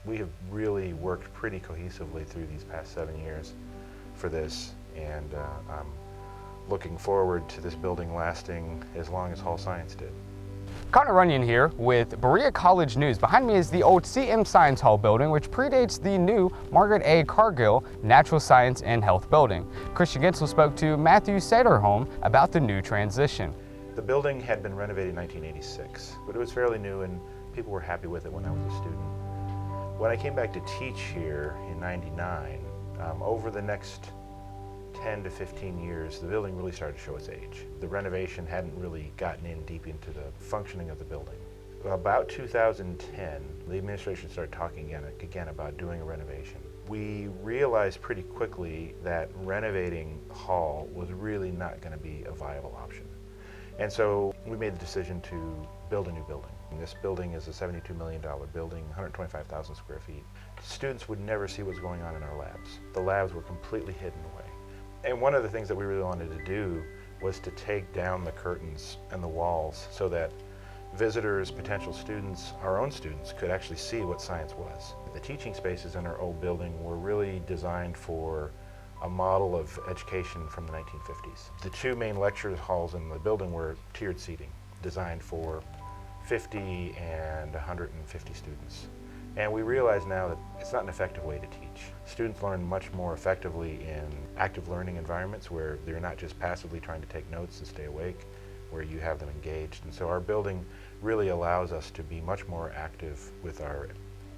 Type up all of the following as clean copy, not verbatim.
We have really worked pretty cohesively through these past 7 years for this, and I'm looking forward to this building lasting as long as Hall Science did. Connor Runyon here with Berea College News. Behind me is the old CM Science Hall building, which predates the new Margaret A. Cargill Natural Science and Health building. Christian Gensel spoke to Matthew Saderholm about the new transition. The building had been renovated in 1986, but it was fairly new and people were happy with it when I was a student. When I came back to teach here in '99, over the next 10 to 15 years, the building really started to show its age. The renovation hadn't really gotten in deep into the functioning of the building. About 2010, the administration started talking again about doing a renovation. We realized pretty quickly that renovating Hall was really not going to be a viable option. And so we made the decision to build a new building. And this building is a $72 million building, 125,000 square feet. Students would never see what's going on in our labs. The labs were completely hidden away. And one of the things that we really wanted to do was to take down the curtains and the walls so that visitors, potential students, our own students could actually see what science was. The teaching spaces in our old building were really designed for a model of education from the 1950s. The two main lecture halls in the building were tiered seating, designed for 50 and 150 students. And we realize now that it's not an effective way to teach. Students learn much more effectively in active learning environments where they're not just passively trying to take notes and stay awake, where you have them engaged. And so our building really allows us to be much more active with our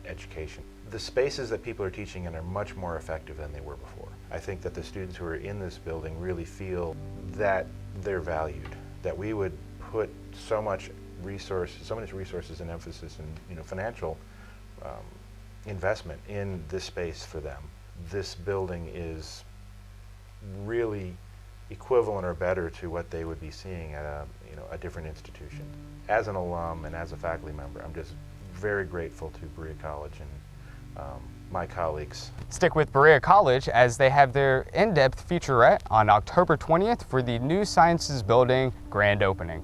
education. The spaces that people are teaching in are much more effective than they were before. I think that the students who are in this building really feel that they're valued, that we would put so much resources and emphasis and financial investment in this space for them. This building is really equivalent or better to what they would be seeing at a different institution. As an alum and as a faculty member, I'm just very grateful to Berea College and my colleagues. Stick with Berea College as they have their in-depth featurette on October 20th for the new Sciences Building grand opening.